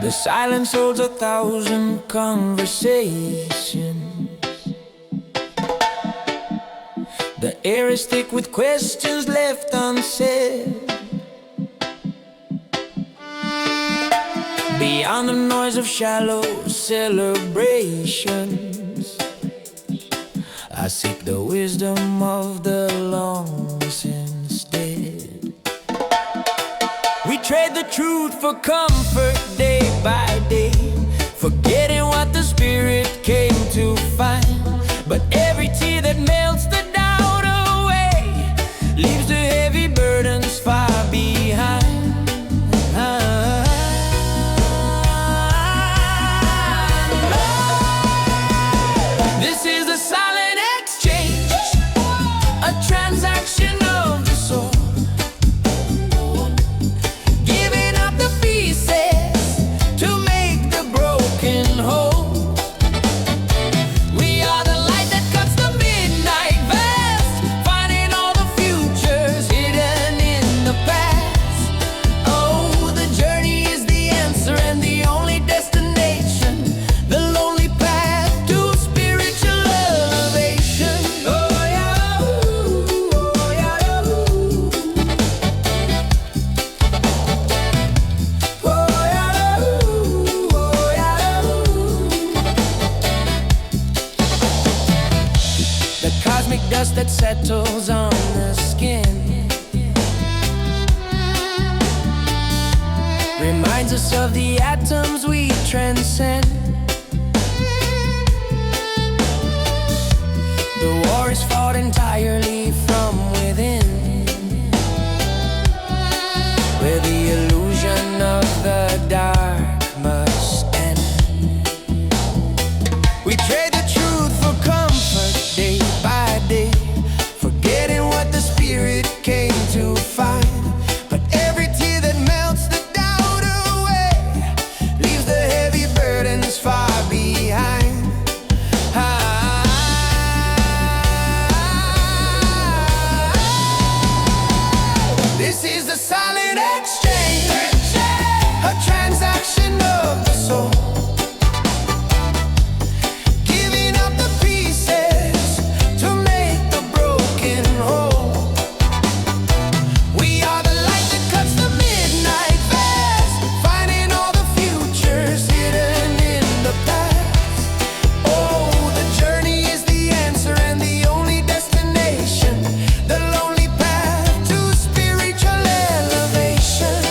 The silence holds 1,000 conversations. The air is thick with questions left unsaid. Beyond the noise of shallow celebrations, I seek the wisdom of the long since dead. We trade the truth for comfort day by day, forgetting what the spirit came to find. But every tear that melts the doubt away leaves the heavy burdens far behind. This is a silent exchange, a transaction of the soul, giving up the pieces to make the broken whole. We are the light that cuts the midnight vast, finding all the futures hidden in the past. Oh, the journey is the answer and the only destination, the lonely path to spiritual elevation. Oh yeah, ooh, oh yeah, ooh. Oh yeah, ooh, oh yeah, ooh. The cosmic dust that settles on the skin reminds us of the atoms we transcend. The war is fought entirely from within, where the illusion of the dark must end. We trade the truth for comfort day by day, forgetting what the spirit came to find. But every tear that melts the doubt away leaves the heavy burdens far behind. This is a silent exchange, a transaction of the soul, giving up the pieces to make the broken whole. We are the light that cuts the midnight fast, finding all the futures hidden in the past. Oh, the journey is the answer and the only destination, the lonely path to spiritual elevation.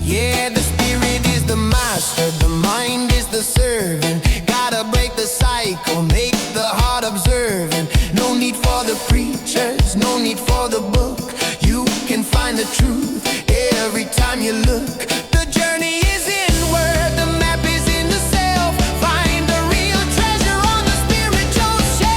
Yeah, the spirit is the master, the mind is the servant. Gotta break the cycle, make the heart observant. No need for the preachers, no need for the book. You can find the truth every time you look. The journey is inward, the map is in the self. Find the real treasure on the spiritual shelf.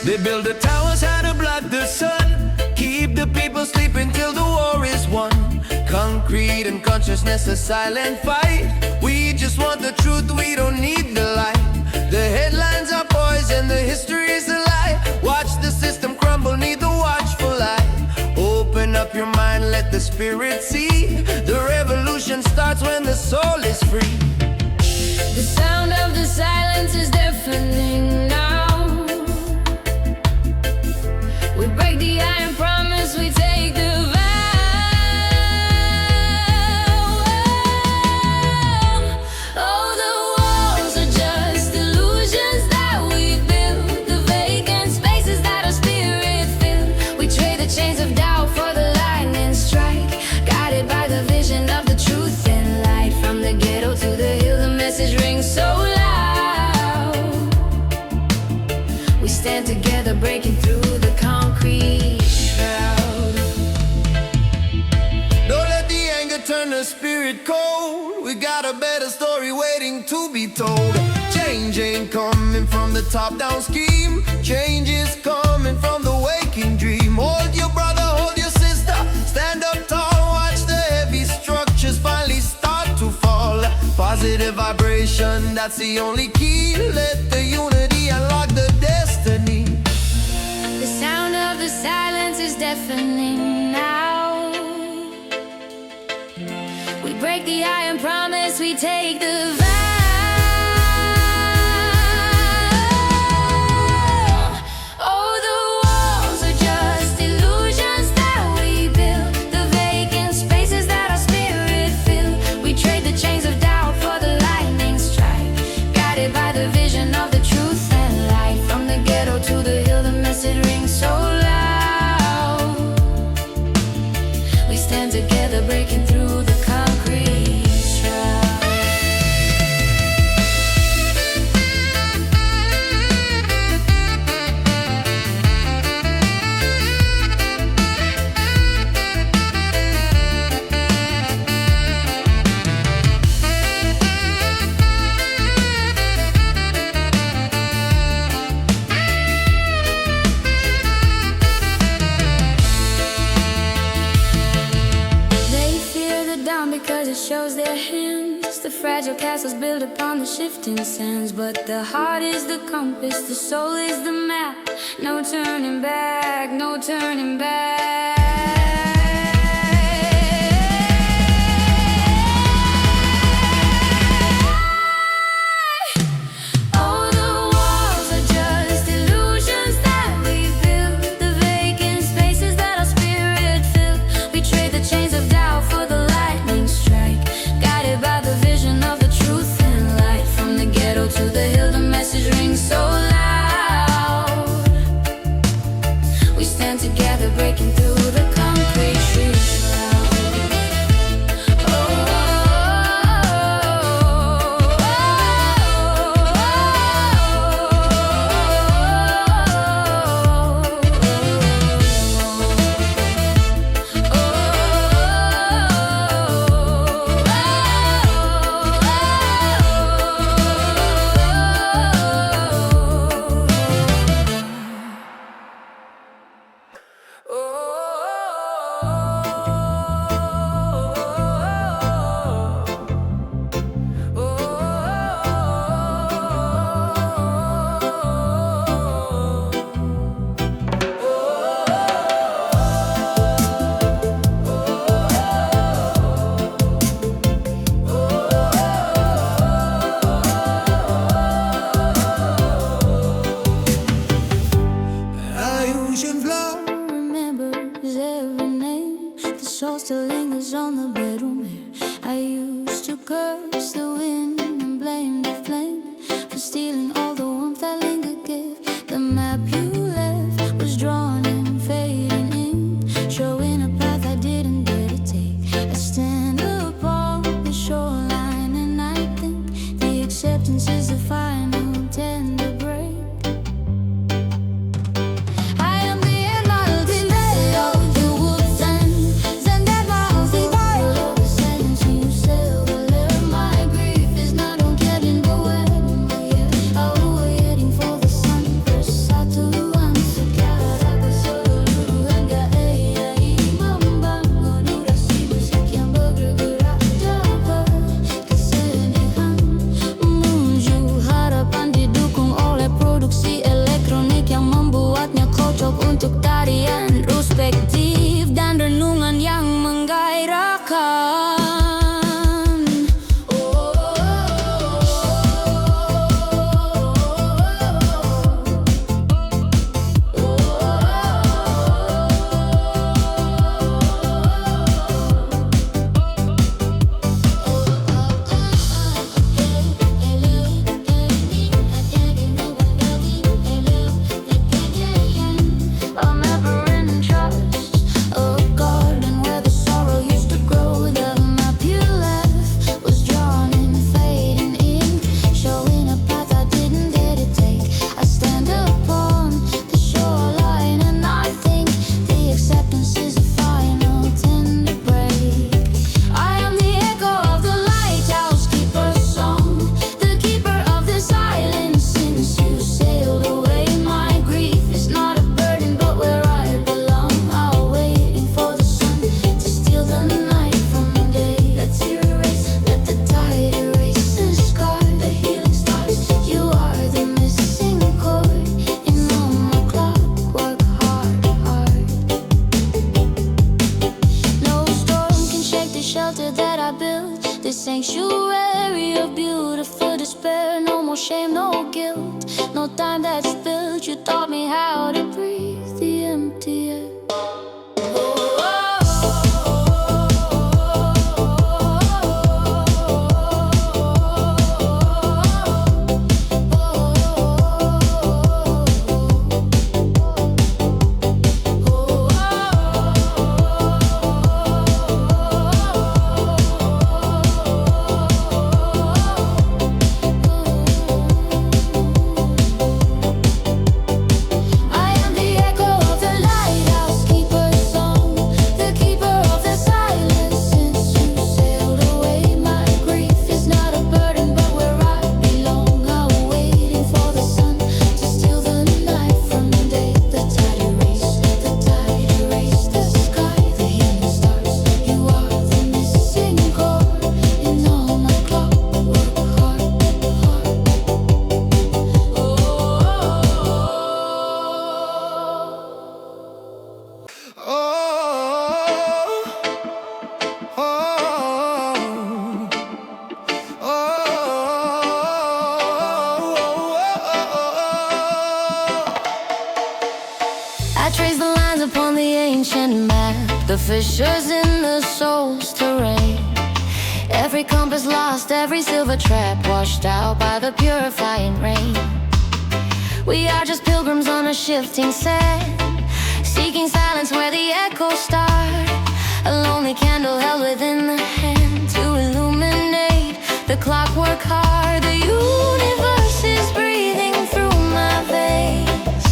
They build the towers high to block the sun, keep the people sleeping till the war is won. Concrete and consciousness, a silent fight. We just want the truth, we don't need the light. The headlines are poison, the history is a lie. Watch the system crumble, need the watchful eye. Open up your mind, let the spirit see. The revolution starts when the soul is free. The sound of the silence is deafening now. We break the iron promise, we take the vow. Oh, the walls are just illusions that we build, the vacant spaces that our spirit filled. We trade the chains of doubt for the lightning strike, guided by the vision of the truth and light. From the ghetto to the hill, the message rings so loud. We stand together, breaking through the concrete shroud. Don't let the anger turn the spirit cold. We got a better story waiting to be told. Change ain't coming from the top-down scheme. Change is coming from the waking dream. Hold your brother, hold your sister. Stand up tall, watch the heavy structures finally start to fall. Positive vibration, that's the only key. Let the unity unlock the destiny. The sound of the silence is deafening now. We break the iron promise, we take the vow. Oh, the walls are just illusions that we build, the vacant spaces that our spirit fill. We trade the chains of doubt for the lightning strike, guided by the vision of the truth and light. From the ghetto to the hill, the message rings so loud. We stand together, breaking through the concrete shroud. Because it shows their hands, the fragile castles built upon the shifting sands. But the heart is the compass, the soul is the map. No turning back, no turning back. Oh, the walls are just illusions that we build, the vacant spaces that our spirit fill. We trade the chains of doubt for the strike, guided by the vision of the truth and light. From the ghetto to the hill, the message rings so loud. We stand together, breaking through the concrete shroud. Soul still lingers on the bedroom air. I used to curse the wind and blame the flame for stealing all the warmth that lingered gave. The map you left was drawn in fading ink, showing a path I didn't dare to take. I stand upon the shoreline and I think the acceptance is the final tender break. My varian ruspektif dan renungan yang menggairahkan. This sanctuary of beautiful despair. No more shame, no guilt, no time that's spilled. You taught me how to breathe the empty air. I trace the lines upon the ancient map, the fissures in the soul's terrain. Every compass lost, every silver trap washed out by the purifying rain. We are just pilgrims on a shifting sand, seeking silence where the echoes start. A lonely candle held within the hand to illuminate the clockwork heart. The universe is breathing through my veins,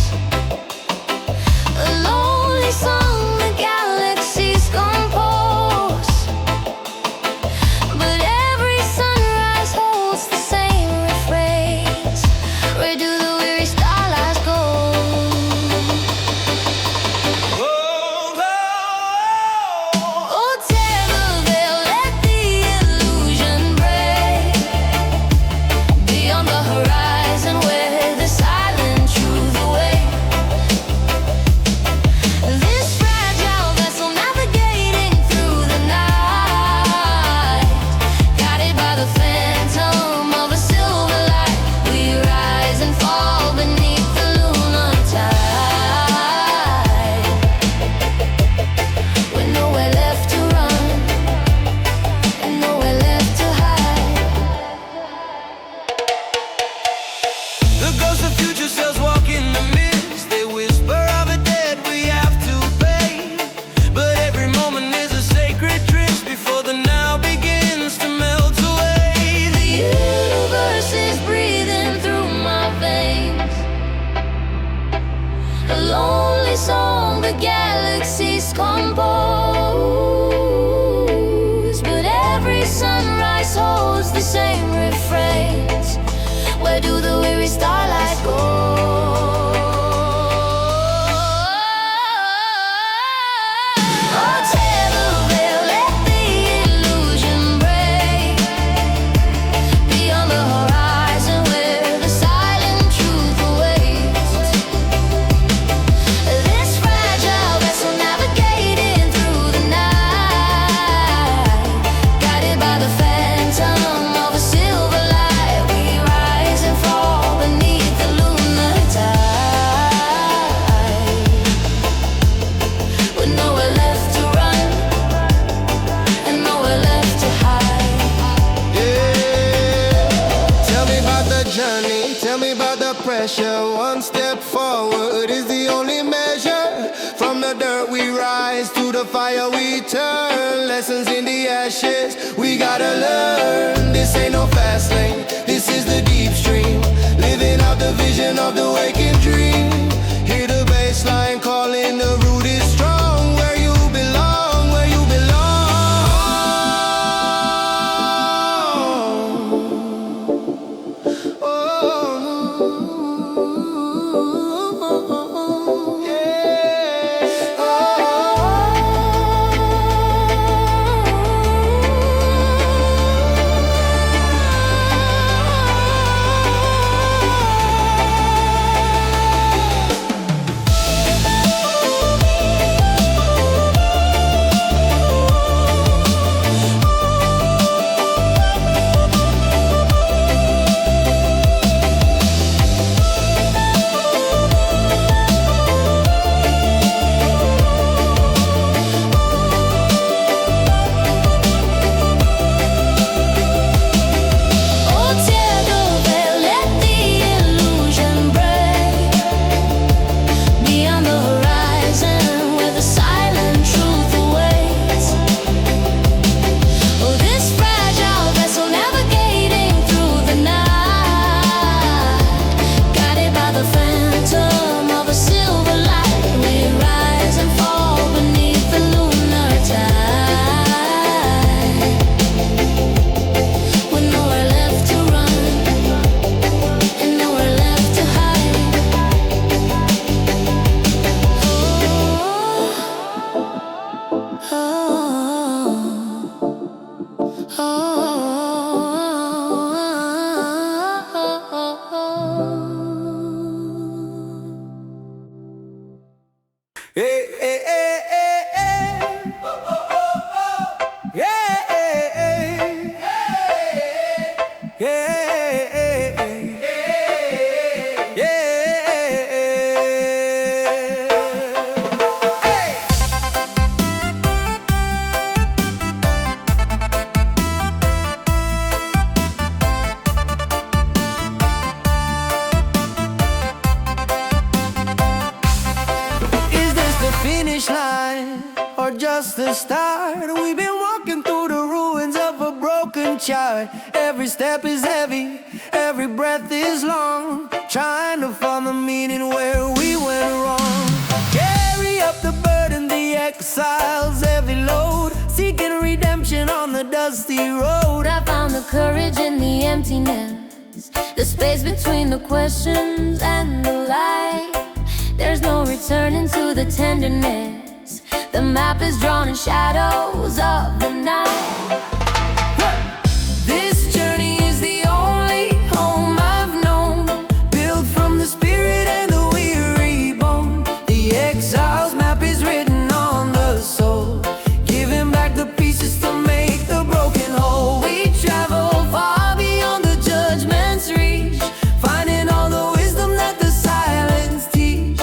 a lonely song the galaxies compose. But every sunrise holds the same refrains. Where do the weary starlights go? Oh, tear the veil, let the illusion break. Beyond the horizon where the silent truth awaits. This fragile vessel navigating through the night, guided by the phantom of a silver light. We rise and fall beneath the lunar tide, with nowhere left to run and nowhere left to hide. The ghosts of future selves walk in the mist. They whisper of a debt we have to pay. But every moment is a sacred tryst before the now begins to melt away. The universe is breathing through my veins, a lonely song the galaxies compose. But every sunrise holds the same refrains. Where do the weary starlights go? Oh, tear the veil, let the illusion break. Beyond the horizon where the silent truth awaits. This fragile rise to the fire we turn. Lessons in the ashes, we gotta learn. This ain't no fast lane, this is the deep stream. Living out the vision of the waking dream. Hear the bass line calling, the root is strong. Where you belong, where you belong. Oh, yeah. Hey, hey, hey, hey, hey. Yeah, hey, hey. Yeah, hey, yeah. Finish line or just the start? We've been walking through the ruins of a broken child. Every step is heavy, every breath is long, trying to find the meaning where we went wrong. Carry up the burden, the exile's heavy load, seeking redemption on the dusty road. I found the courage in the emptiness, the space between the questions and the light. There's no returning to the tenderness. The map is drawn in shadows of the night. This journey is the only home I've known, built from the spirit and the weary bone. The exile's map is written on the soul, giving back the pieces to make the broken whole. We travel far beyond the judgment's reach, finding all the wisdom that the silence teach.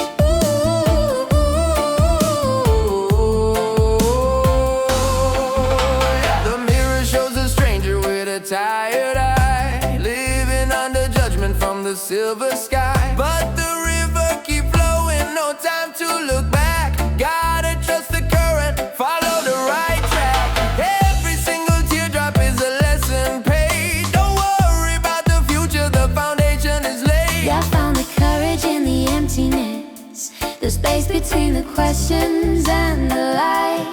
The mirror shows a stranger with a tired eye, living under judgment from the silver sky. But the river keep flowing, no time to look back. Gotta trust the current, follow the right track. Every single teardrop is a lesson paid. Don't worry about the future, the foundation is laid. I found the courage in the emptiness, the space between the questions and the light.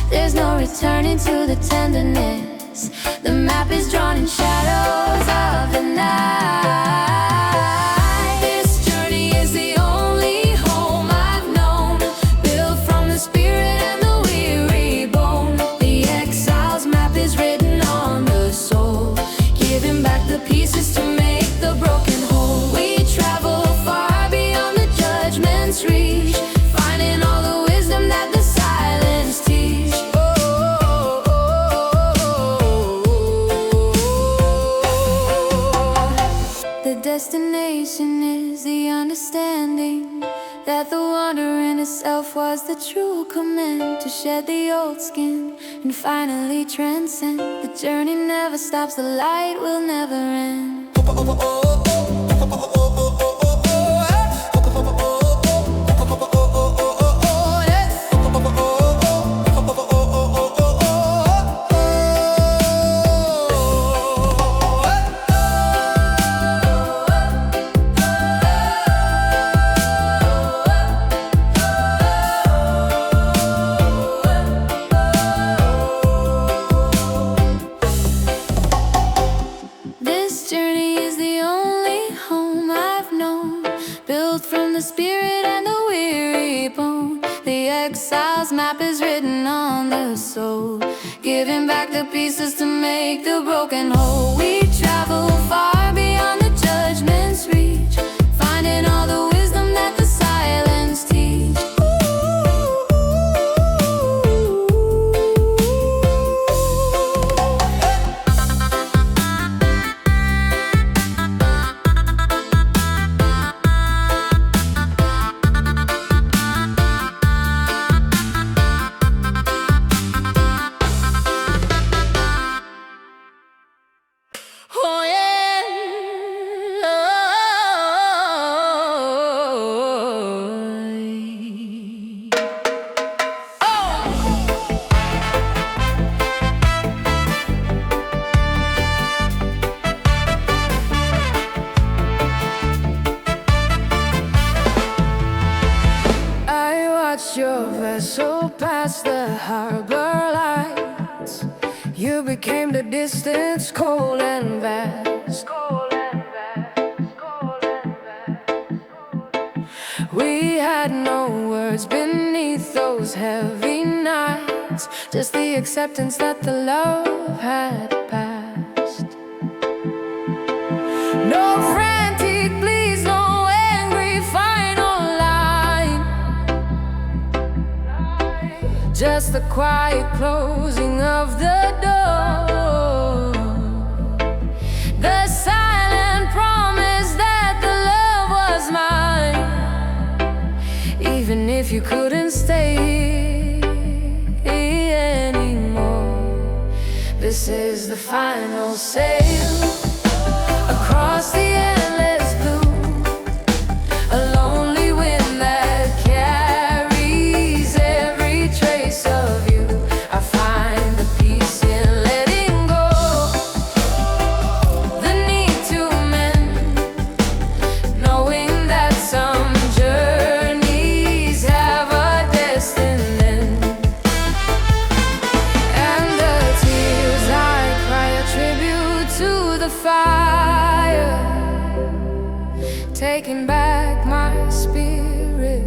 There's no returning to the tenderness. The map is drawn in shadows of the night. This journey is the only home I've known, built from the spirit and the weary bone. The exile's map is written on the soul, giving back the pieces to make the broken whole. We travel far beyond the judgment's reach, finding all the wisdom that the silence teach. The destination is the understanding that the wonder in itself was the true command, to shed the old skin and finally transcend. The journey never stops, the light will never end. exile's map is written on the soul, giving back the pieces to make the broken whole. We travel far beyond the judgment's reach, finding all the wisdom that the silence teach. Oh yeah. I watched your vessel pass the harbor lights. You became the distance, cold and vast. We had no words beneath those heavy nights, just the acceptance that the love had passed. No frantic pleas, no angry final line, just the quiet closing of the door. The silent promise that the love was mine, even if you couldn't stay anymore. This is the final sail across the endless blue, a lonely wind that carries every trace of you. I find the peace in letting go, the need to mend, knowing that some journeys have a destined end. And the tears I cry are tribute to the fire, taking back my spirit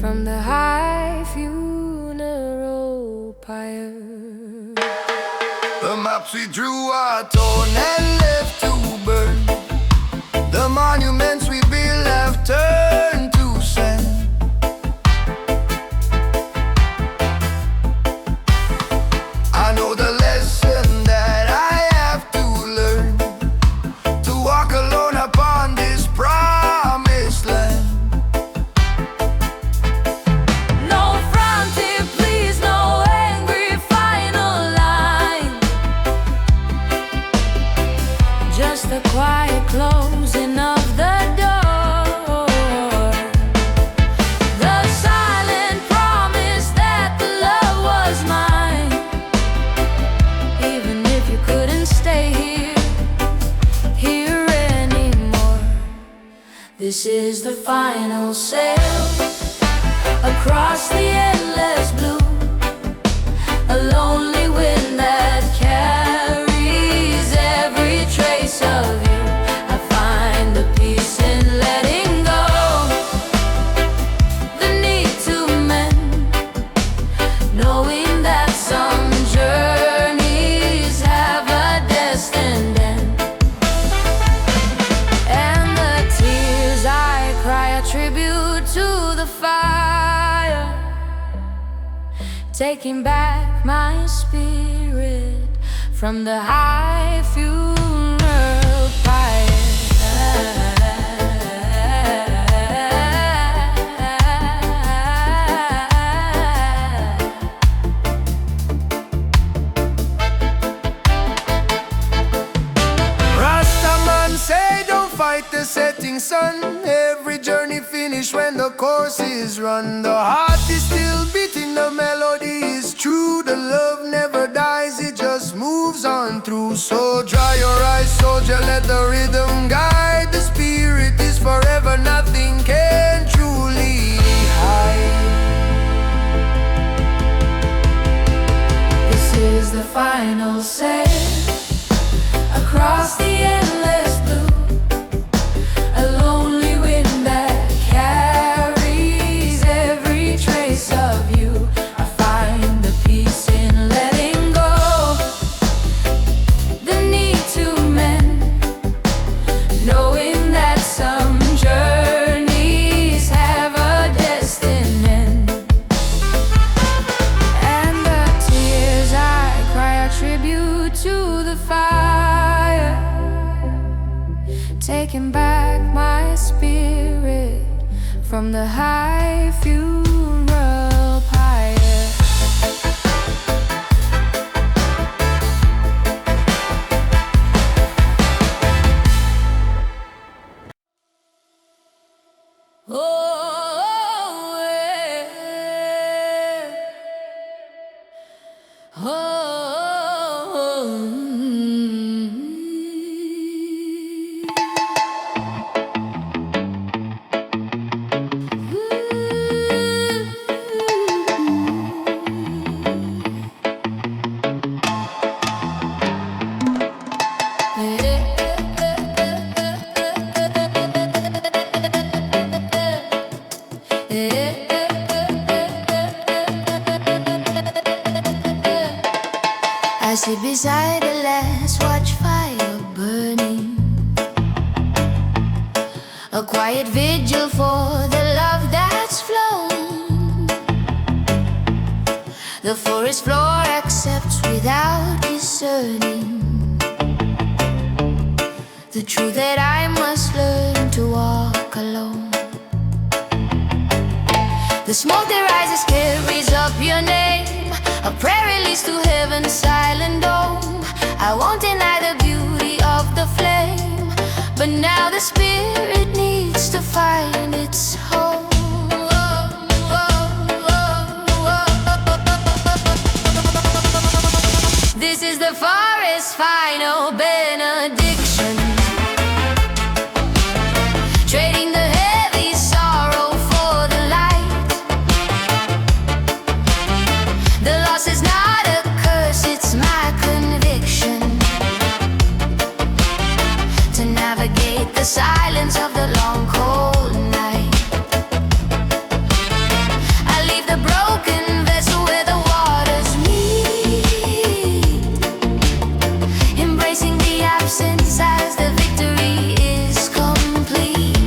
from the high funeral pyre. The maps we drew are torn and left to burn. The monuments we built have turned to sand. I know the lesson that I have to learn, to walk alone upon this promised land. No frontier, please, no angry final line, just the quiet closing of the door. The silent promise that the love was mine, even if you couldn't stay here anymore. This is the final sail across the endless blue, a lonely wind that carries every trace of you. I find the peace in letting go, the need to mend, knowing that some journeys have a destined end. And the tears I cry are tribute to the fire, taking back my spirit from the high funeral pyre. Rastaman say don't fight the setting sun. Every journey finish when the course is run. The heart is still beating, the melody is true. The love never dies, it just moves on through. So dry your eyes, soldier, let the rhythm guide. The spirit is forever, nothing can truly hide. This is the final sail across the endless blue, a lonely wind that carries every trace of you. taking back my spirit from the high funeral pyre. Oh, yeah. Oh, I sit beside the last watchfire burning, a quiet vigil for the love that's flown. The forest floor accepts without discerning the truth that I must learn to walk alone. The smoke that rises carries up your name, a prayer released to heaven's silent dome. I won't deny the beauty of the flame, but now the spirit needs to find its home. This is the forest's final benediction, trading the heavy sorrow for the light. The loss is not a curse, it's my conviction to navigate the silence of the long cold night. I leave the broken vessel where the waters meet, embracing the absence as the victory is complete.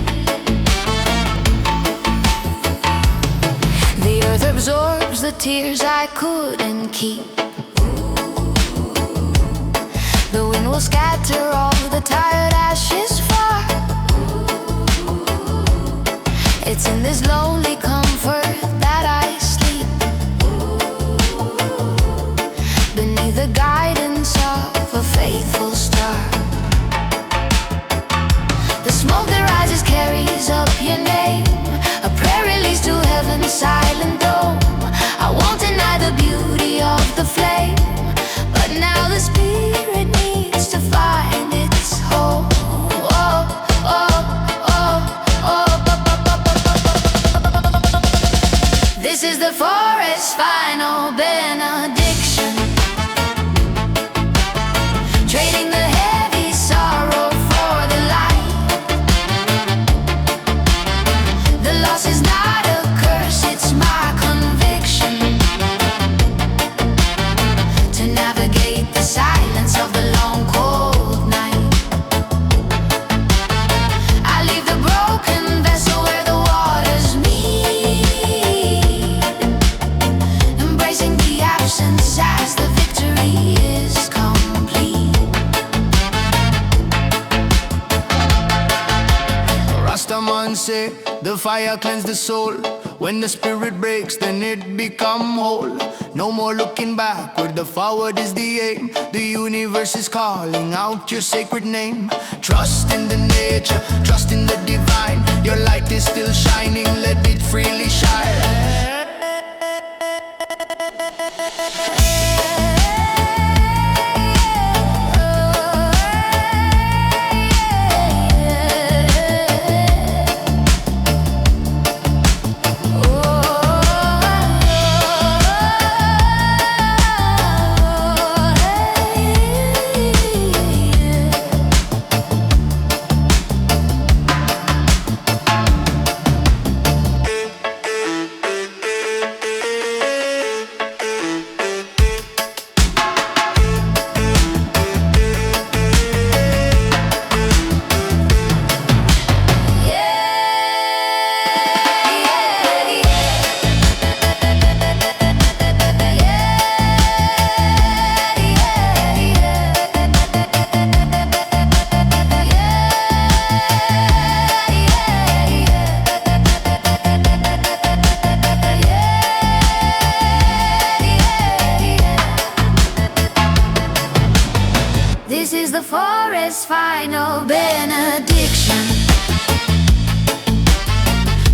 The earth absorbs the tears I couldn't keep. The wind will scatter all the tired ashes far. It's in this lonely comfort that I sleep, beneath the guidance of a faithful star. The smoke that rises carries up your name, a prayer released to heaven's silent dome. I won't deny the beauty of the flame, but now the spirit needs to find its home. Oh, oh, oh, oh. This is the forest's final benediction, trading the heavy sorrow for the light. The loss is not a curse, it's my conviction to navigate the silence of the long cold night. I leave the broken vessel where the waters meet, embracing the absence as the victory is complete. Rastaman say the fire cleanse the soul. When the spirit breaks, then it become whole. No more looking backward, the forward is the aim. The universe is calling out your sacred name. Trust in the nature, trust in the divine. Your light is still shining, let it freely shine. life's final benediction,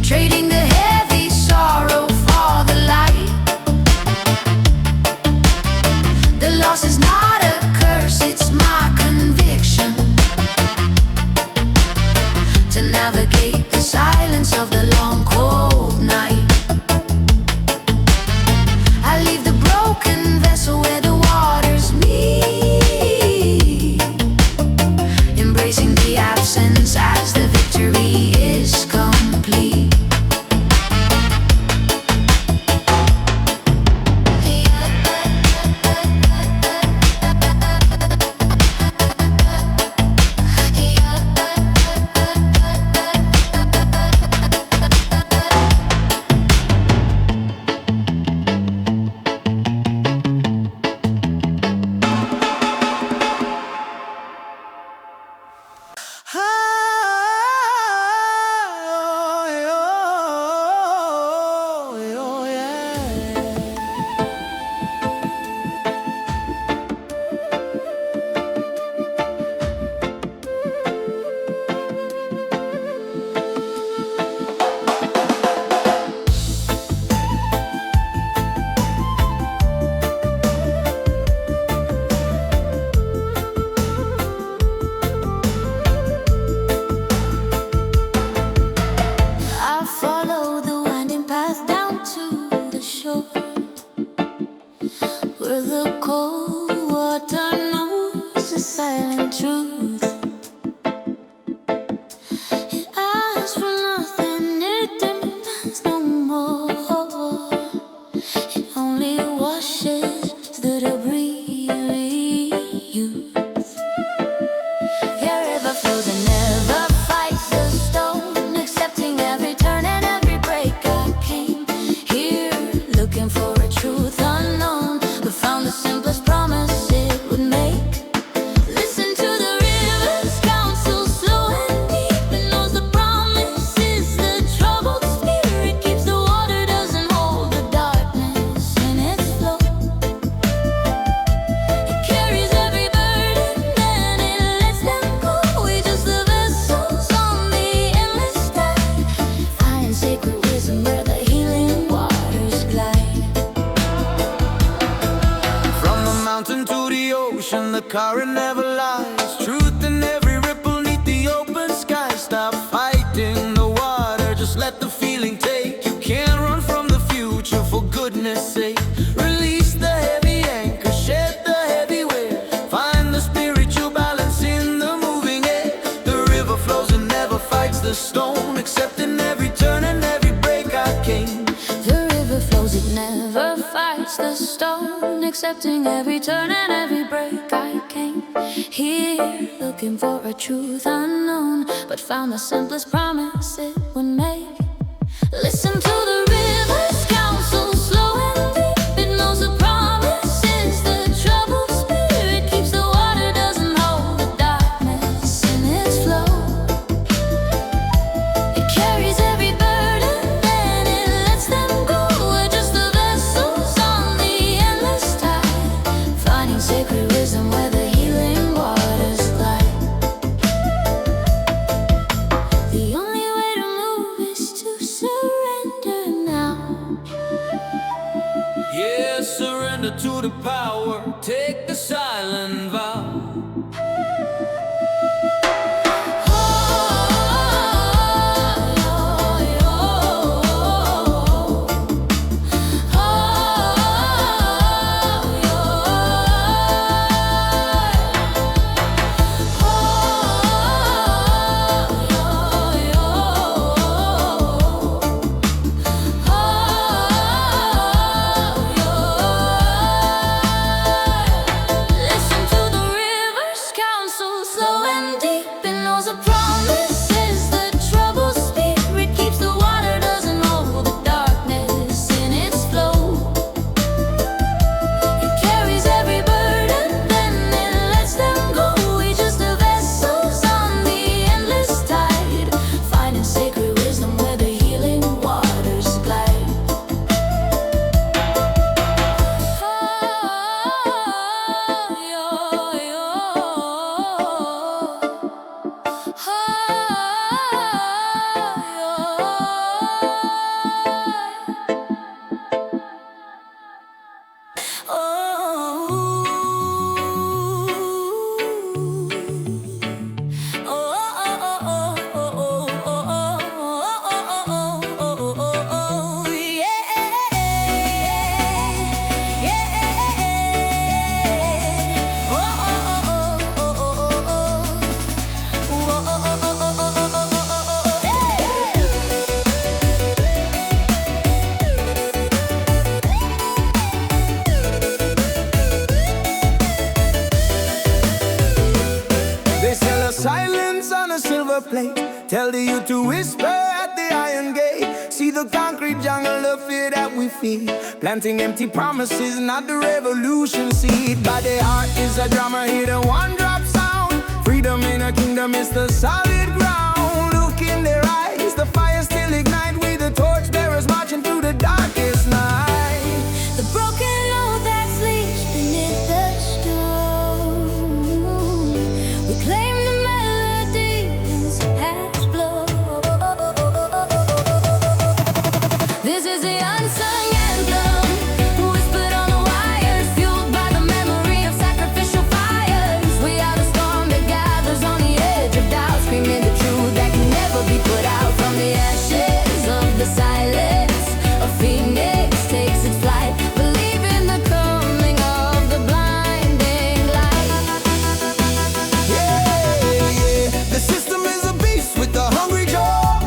trading the heavy sorrow for the light. The loss is not a curse, it's my conviction to navigate the silence of the long cold night. I leave the broken vessel where the waters meet, embracing the absence as the victory is complete. Where the cold water knows the silent truth. It asks for nothing, it demands no more. It only washes the debris we use. Your river flows and never fights the stone, accepting every turn and every break. I came here looking for a truth unknown, but found the simplest promise it would make. Listen to the river's counsel, slow and deep. It knows the promise is the troubled spirit keeps the water, doesn't hold the darkness in its flow. It carries every burden, then it lets them go. We just the vessels on the endless tide, find sacred wisdom where the healing waters glide. From the mountain to the ocean, the current never lies. Truth in every ripple neath the open sky. Stop fighting the water, just let the feeling take. You can't run from the future, for goodness sake. Release the heavy anchor, shed the heavy weight. Find the spiritual balance in the moving air. The river flows and never fights the stone, accepting every turn and every break. I came. The river flows, it never fights the stone, accepting every turn and every break. I came here looking for a truth unknown, but found the simplest promise it would make. Listen to the river's counsel, slow and deep. It knows the promise is the troubled spirit keeps the water, doesn't hold the darkness in its flow. It carries every burden, then it lets them go. We're just the vessels on the endless tide, finding sacred wisdom where the healing waters glide. The only way to move is to surrender now. Yeah, surrender to the power, take the silent vow. Listen to the river. Tell the youth to whisper at the iron gate. See the concrete jungle of fear that we feed. Planting empty promises, not the revolution seed. By the heart is a drummer, hear the one drop sound. Freedom in a kingdom is the solid ground. Look in their eyes, the fire still ignite. We the torch bearers marching through the darkest night. The broken load that sleeps beneath the stone. We claim the melodies has blown. This is the unsung anthem, whispered on the wires, fueled by the memory of sacrificial fires. We are the storm that gathers on the edge of doubt, screaming the truth that can never be put out. From the ashes of the silence, a phoenix takes its flight. Believe in the coming of the blinding light. Yeah, the system is a beast with a hungry jaw,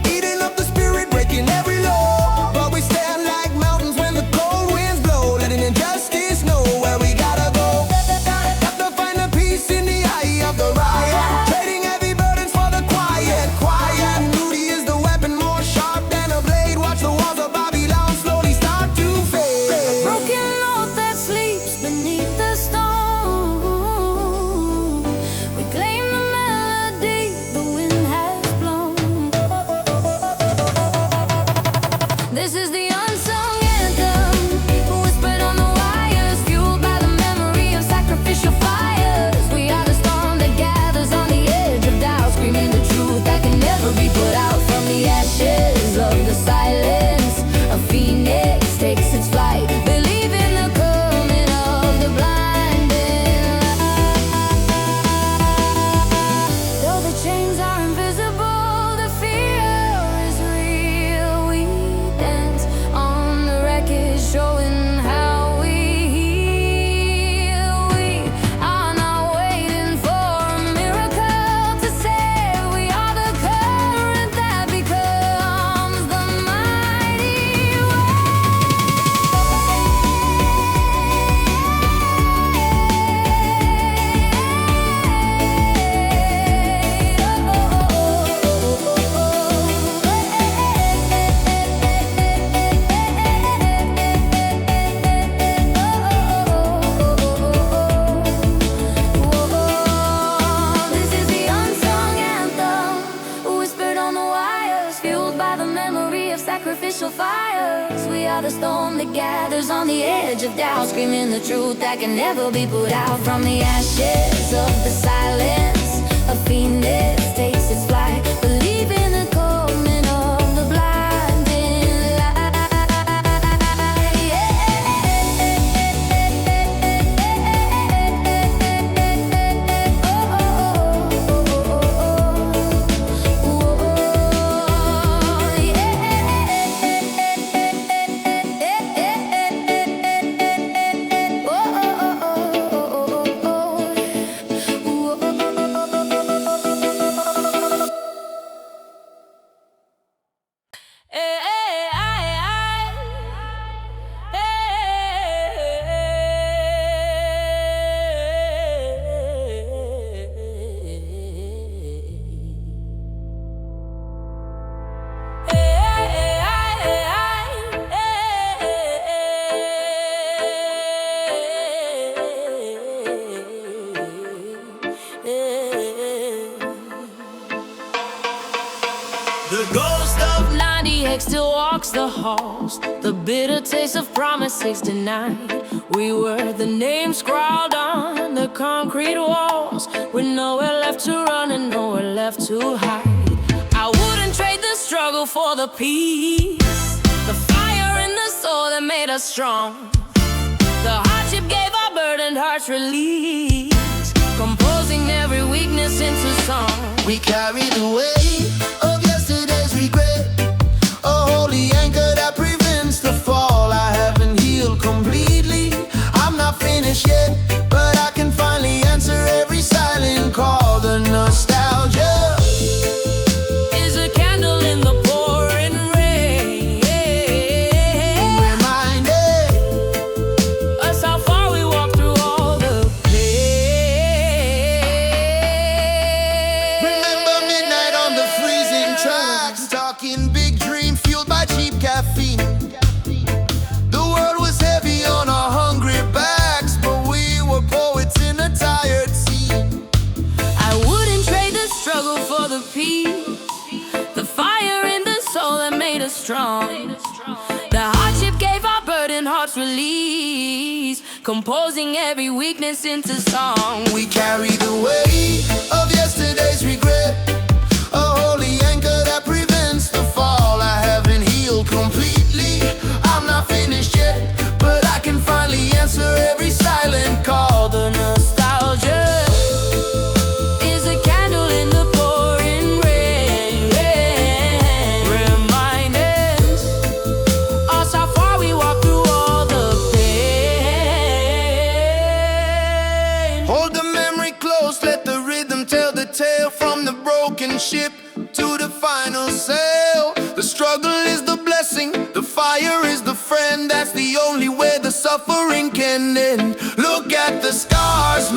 eating up the spirit, breaking every law. But we stand like mountains when the cold winds blow, letting injustice know where we gotta go. Got to find a peace in the eye of the riot, trading heavy burdens for the quiet. Beauty is the weapon, more sharp than a blade. Watch the walls of Babylon slowly start to fade. Broken load that sleeps beneath the stone. We claim the melody the wind has blown. This is the unsung anthem, whispered on the wires, fueled by the memory of sacrificial fires. We are the storm that gathers on the edge of doubt, screaming the truth that can never be put out. From the ashes of the silence, a phoenix takes its flight. Believe in the coming of the blinding light. Though the chains are invisible, the fear is real. We dance on the wreckage, showing how we heal. We are not waiting for a miracle to save. We are the current that becomes the mighty This is the unsung anthem, whispered on the wires, fueled by the memory of sacrificial fires. We are the storm that gathers on the edge of doubt, screaming the truth that can never be put out. From the ashes of the silence, a phoenix takes its flight. Believe in the coming of the blinding light. The ghost of 98 still walks the halls. The bitter taste of promises denied. We were the names scrawled on the concrete walls, with nowhere left to run and nowhere left to hide. I wouldn't trade the struggle for the peace, the fire in the soul that made us strong. The hardship gave our burdened hearts release, composing every weakness into song. we carry the weight of yesterday's regret, a holy anchor that prevents the fall. I haven't healed completely, I'm not finished yet, but I can finally answer every silent call. The nostalgia Is a candle in the pouring rain, reminded us how far we walked through all the pain. Remember midnight on the freeway, composing every weakness into song. We carry the weight of yesterday's regret, a holy anchor that prevents the fall. I haven't healed completely, I'm not finished yet, but I can finally answer every silent call. The nostalgia is a candle in the pouring rain, reminding us how far we walked through all the pain. Hold the memory close, let the rhythm tell the tale, from the broken ship to the final sail. The struggle is the blessing, the fire is the friend. That's the only way the suffering can end. Look at the scars,